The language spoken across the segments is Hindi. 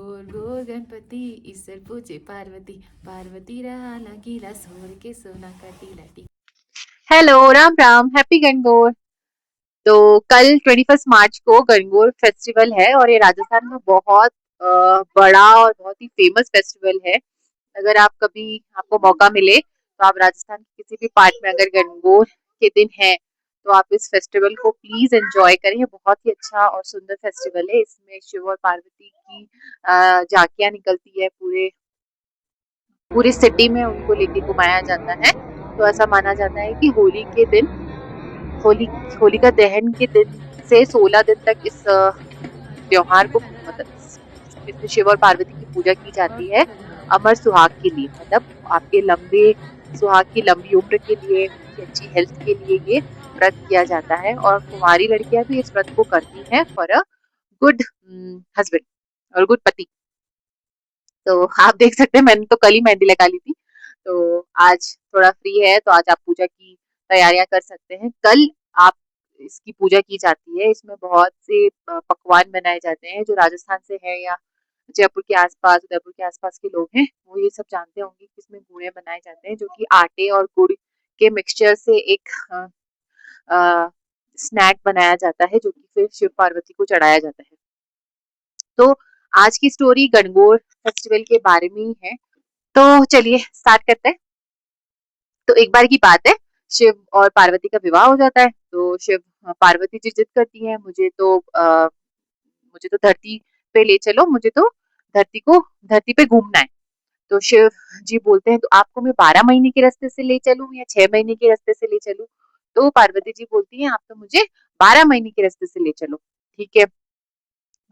बोल बोल गणपति ईश्वर पूजे पार्वती, पार्वती रहा लगीला सोर के सोना का टीला T. Hello, Ram Ram, happy Gangaur. तो कल 21 मार्च को गणगौर फेस्टिवल है और ये राजस्थान में बहुत बड़ा और बहुत ही फेमस फेस्टिवल है। अगर आप कभी आपको मौका मिले तो आप राजस्थान के किसी भी पार्ट में अगर गणगौर के दिन है तो आप इस फेस्टिवल को प्लीज एंजॉय करें। ये बहुत ही अच्छा और सुंदर फेस्टिवल है। इसमें शिव और पार्वती की झांकियां निकलती है। पूरे पूरी सिटी में उनको लेके घुमाया जाता है। तो ऐसा माना जाता है कि होली के दिन होली होलिका दहन के दिन से 16 दिन तक इस त्योहार को मतलब इसमें शिव और पार्वती की पूजा की जाती है। अमर सुहाग के लिए मतलब आपके लंबे सुहाग की लंबी उम्र के लिए, उनकी अच्छी हेल्थ के लिए ये व्रत किया जाता है। और कुंवारी लड़कियां भी इस व्रत को करती हैं फॉर अ गुड हस्बैंड और गुड पति। तो आप देख सकते हैं मैंने तो कल ही मेहंदी लगा ली थी। तो आज थोड़ा फ्री है तो आज आप पूजा की तैयारियां कर सकते हैं। कल आप इसकी पूजा की जाती है। इसमें बहुत से पकवान बनाए जाते हैं जो राजस्थान से है या जयपुर के आसपास उदयपुर के आसपास के लोग हैं वो ये सब जानते होंगे कि इसमें गुड़े बनाए जाते हैं जो कि आटे और गुड़ के मिक्सचर से एक स्नैक बनाया जाता है जो कि फिर शिव पार्वती को चढ़ाया जाता है। तो आज की स्टोरी गणगौर फेस्टिवल के बारे में ही है। तो चलिए स्टार्ट करते हैं। तो एक बार की बात है, शिव और पार्वती का विवाह हो जाता है। तो शिव पार्वती जी जिद करती है, मुझे तो धरती पे ले चलो, मुझे तो धरती पे घूमना है। तो शिव जी बोलते हैं तो आपको मैं 12 महीने के रास्ते से ले चलूं या 6 महीने के रास्ते से ले चलूं। तो पार्वती जी बोलती हैं आप तो मुझे 12 महीने के रास्ते से ले चलो। ठीक है।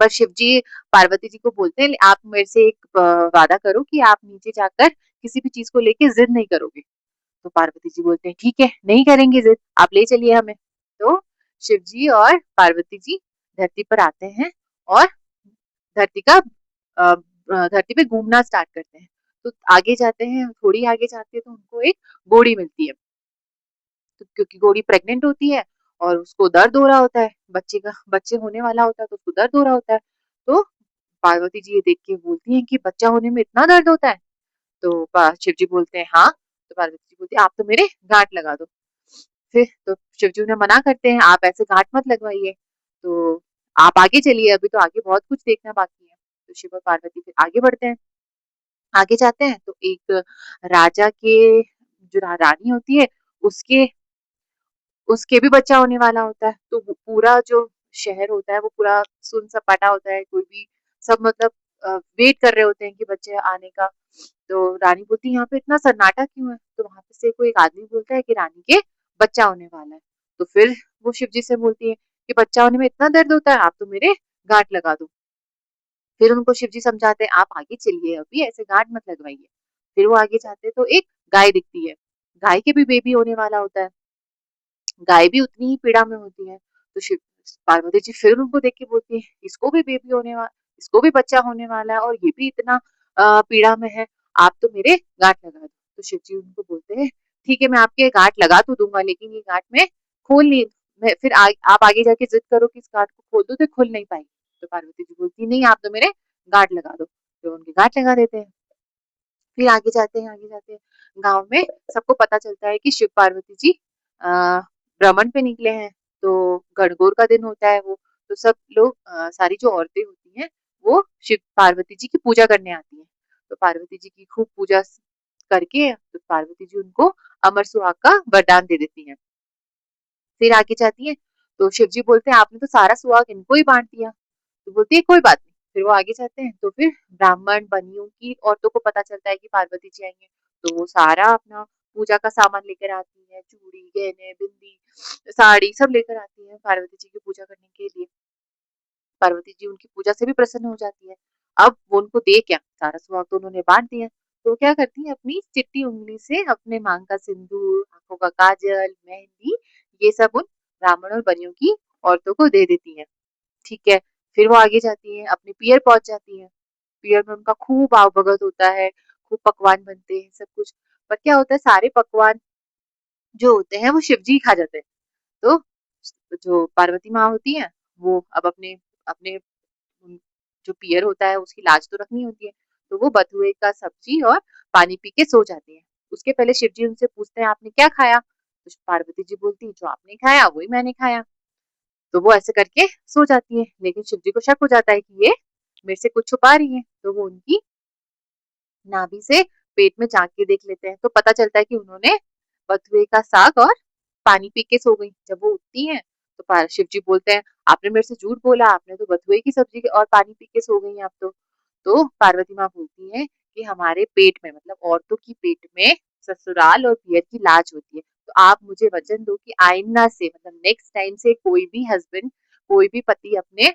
पर शिव जी पार्वती जी को बोलते हैं आप मेरे से एक वादा करो कि आप नीचे जाकर किसी भी चीज को लेके जिद नहीं करोगे। तो पार्वती जी बोलते हैं ठीक है नहीं करेंगे जिद, आप ले चलिए हमें। तो शिव जी और पार्वती जी धरती पर आते हैं और धरती का धरती पे घूमना स्टार्ट करते हैं। तो आगे जाते हैं, थोड़ी आगे जाते हैं तो उनको एक घोड़ी मिलती है। तो क्योंकि घोड़ी प्रेग्नेंट होती है और उसको दर्द हो रहा होता है, बच्चे होने वाला होता है तो उसको दर्द हो रहा होता है। तो पार्वती जी ये देख के बोलती हैं कि बच्चा होने में इतना दर्द होता है। तो शिव जी बोलते हैं हाँ। तो पार्वती जी बोलती है आप तो मेरे गांठ लगा दो। फिर तो शिव जी उन्हें मना करते हैं आप ऐसे गांठ मत लगवाइए। तो आप आगे चलिए, अभी तो आगे बहुत कुछ देखना बाकी है। तो शिव और पार्वती फिर आगे बढ़ते हैं। आगे जाते हैं तो एक राजा के जो रानी होती है उसके उसके भी बच्चा होने वाला होता है। तो पूरा जो शहर होता है वो पूरा सुन सपाटा होता है। कोई भी सब मतलब वेट कर रहे होते हैं कि बच्चे आने का। तो रानी बोलती है यहाँ पे इतना सन्नाटा क्यों है। तो वहां पे से कोई एक आदमी बोलता है कि रानी के बच्चा होने वाला है। तो फिर वो शिव जी से बोलती है कि बच्चा होने में इतना दर्द होता है, आप तो मेरे गांठ लगा दो। फिर उनको शिव जी समझाते हैं आप आगे चलिए, अभी ऐसे गांठ मत लगवाइए। फिर वो आगे जाते हैं तो एक गाय दिखती है। गाय के भी बेबी होने वाला होता है। गाय भी उतनी ही पीड़ा में होती है। तो शिव पार्वती जी फिर उनको देख के बोलती है इसको भी बच्चा होने वाला है और ये भी इतना पीड़ा में है, आप तो मेरे गांठ लगा दो। तो शिव जी उनको बोलते हैं ठीक है मैं आपके गांठ लगा तो दूंगा लेकिन ये गांठ में खोल नहीं, मैं फिर आप आगे जाके जिद करो कि इस गांठ को खोल दो तो खुल नहीं पाएगी। तो पार्वती जी बोलती नहीं आप तो मेरे गांठ लगा दो। तो उनके गांठ लगा देते हैं। फिर आगे जाते हैं गांव में सबको पता चलता है कि शिव पार्वती जी भ्रमण पे निकले हैं। तो गणगौर का दिन होता है वो। तो सब लोग सारी जो औरतें होती हैं वो शिव पार्वती जी की पूजा करने आती हैं। तो पार्वती जी की खूब पूजा करके तो पार्वती जी उनको अमर सुहाग का वरदान दे देती हैं। फिर आगे जाती है तो शिव जी बोलते हैं आपने तो सारा सुहाग इनको ही बांट दिया। तो बोलती है कोई बात नहीं। फिर वो आगे जाते हैं तो फिर ब्राह्मण बनियों की औरतों को पता चलता है कि पार्वती जी आएंगे। तो वो सारा अपना पूजा का सामान लेकर आती है, चूड़ी गहने बिंदी साड़ी सब लेकर आती है पार्वती जी की पूजा करने के लिए। पार्वती जी उनकी पूजा से भी प्रसन्न हो जाती है। अब वो उनको दे क्या, सारा सुहाग तो उन्होंने बांट दिया। तो क्या करती है अपनी चिट्टी उंगली से अपने मांग का सिंदूर, आंखों का काजल, मेहंदी ये सब उन ब्राह्मण और बनियों की औरतों को दे देती है। ठीक है। फिर वो आगे जाती हैं, अपने पियर पहुंच जाती हैं। पियर में उनका खूब आवभगत होता है, खूब पकवान बनते हैं सब कुछ। पर क्या होता है सारे पकवान जो होते हैं वो शिव जी खा जाते हैं। तो जो पार्वती माँ होती है वो अब अपने अपने जो पियर होता है उसकी लाज तो रखनी होती है। तो वो बथुए का सब्जी और पानी पी के सो जाती है। उसके पहले शिव जी उनसे पूछते हैं आपने क्या खाया? तो पार्वती जी बोलती है जो आपने खाया वही मैंने खाया। तो वो ऐसे करके सो जाती है, लेकिन शिव जी को शक हो जाता है कि ये मेरे से कुछ छुपा रही है। तो वो उनकी नाभि से पेट में झांक के देख लेते हैं, तो पता चलता है कि उन्होंने बथुए का साग और पानी पी के सो गई। जब वो उठती हैं तो शिव जी बोलते हैं आपने मेरे से झूठ बोला, आपने तो बथुए की सब्जी और पानी पी के सो गई आप तो पार्वती माँ बोलती है कि हमारे पेट में मतलब औरतों की पेट में ससुराल और पियर की लाज होती है। तो आप मुझे वचन दो कि आइंदा से मतलब नेक्स्ट टाइम से कोई भी हस्बैंड, कोई भी पति अपने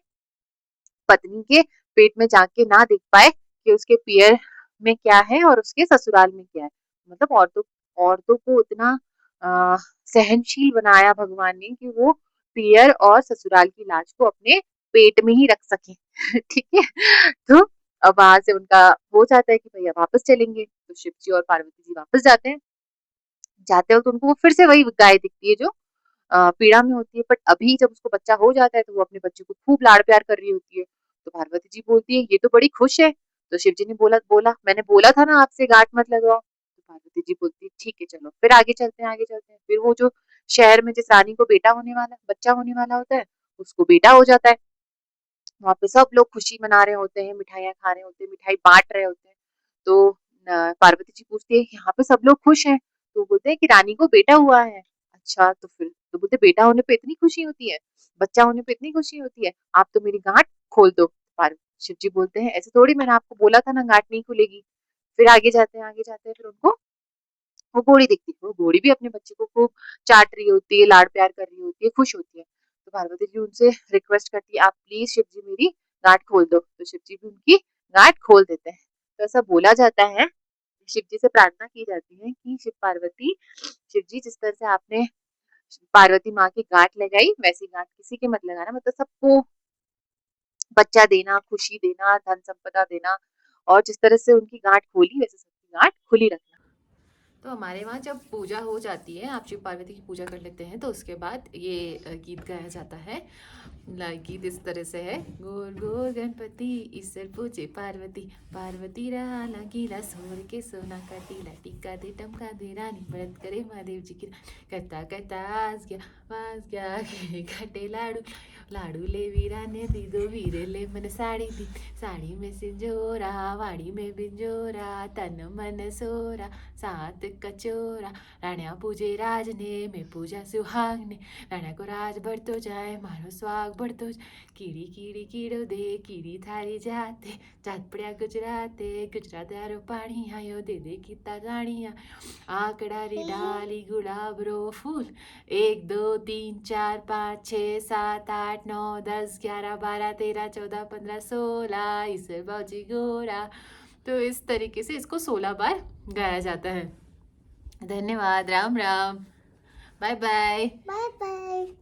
पत्नी के पेट में जाके ना देख पाए कि उसके पियर में क्या है और उसके ससुराल में क्या है। मतलब औरतों औरतों को इतना सहनशील बनाया भगवान ने कि वो पियर और ससुराल की लाज को अपने पेट में ही रख सके। ठीक है। तो अब वहां से उनका हो जाता है कि भैया वापस चलेंगे, तो शिव जी और पार्वती जी वापस जाते हैं। जाते हो तो उनको फिर से वही गाय दिखती है जो पीड़ा में होती है। बट अभी जब उसको बच्चा हो जाता है तो वो अपने बच्चे को खूब लाड़ प्यार कर रही होती है। तो पार्वती जी बोलती है ये तो बड़ी खुश है। तो शिव जी ने बोला बोला मैंने बोला था ना आपसे गांठ मत लगाओ। तो पार्वती जी बोलती है ठीक है चलो फिर आगे चलते हैं आगे चलते हैं। फिर वो जो शहर में जिस रानी को बेटा होने वाला बच्चा होने वाला होता है उसको बेटा हो जाता है। वहाँ पे सब लोग खुशी मना रहे होते हैं, मिठाइयाँ खा रहे होते हैं, मिठाई बांट रहे होते हैं। तो पार्वती जी पूछती है यहाँ पे सब लोग खुश हैं। तो बोलते हैं कि रानी को बेटा हुआ है। अच्छा तो फिर तो बोलते बेटा होने पे इतनी खुशी होती है, बच्चा होने पे इतनी खुशी होती है, आप तो मेरी गांठ खोल दो। शिव जी बोलते हैं ऐसे थोड़ी मैंने आपको बोला था ना गांठ नहीं खुलेगी। फिर आगे जाते हैं फिर उनको वो घोड़ी दिखती है। वो घोड़ी भी अपने बच्चे को खूब चाट रही होती है, लाड़ प्यार कर रही होती है, खुश होती है। तो पार्वती जी उनसे रिक्वेस्ट करती है आप प्लीज शिव जी मेरी गांठ खोल दो। तो शिव जी भी उनकी गांठ खोल देते हैं। तो ऐसा बोला जाता है, शिव जी से प्रार्थना की जाती है कि शिव जी जिस तरह से आपने पार्वती माँ की गांठ लगाई वैसी गांठ किसी के मत लगाना, मतलब सबको बच्चा देना, खुशी देना, धन संपदा देना, और जिस तरह से उनकी गांठ खोली वैसे सबकी गांठ खुली रखना। तो हमारे वहाँ जब पूजा हो जाती है, आप शिव पार्वती की पूजा कर लेते हैं, तो उसके बाद ये गीत गाया जाता है। गीत इस तरह से है, गोर गोर गणपति ईश्वर पूजे पार्वती, पार्वती रहा लगीला सोर के सोना का टीला, टिक्का दे टमका दे रानी व्रत करे महादेव जी की, करता करता आज गया घटे लाडू, लाडू ले वीरा ने दी दो वीरे ले मन साड़ी दी, साड़ी में सिंजोरा वाड़ी में बिंजोरा, तन मन सोरा सात कचोरा, राण्या पूजे राजने मैं पूजा सुहागने, राण्या को राज बढ़तो जाए मारो स्वाग बढ़तो कीड़ी कीड़ी कीड़ो दे कीड़ी थारी जाते, जात पड़िया गुजराते गुजरात यारो पानी आयो दे किता गाणिया, आकड़ारी डाली गुलाब रो फूल, 1 2 3 4 5 6 7 8 9 10 11 12 13 14 15 16 ईसर बाजी गोरा। तो इस तरीके से इसको 16 बार गाया जाता है। धन्यवाद। Ram Ram. Bye bye. Bye bye.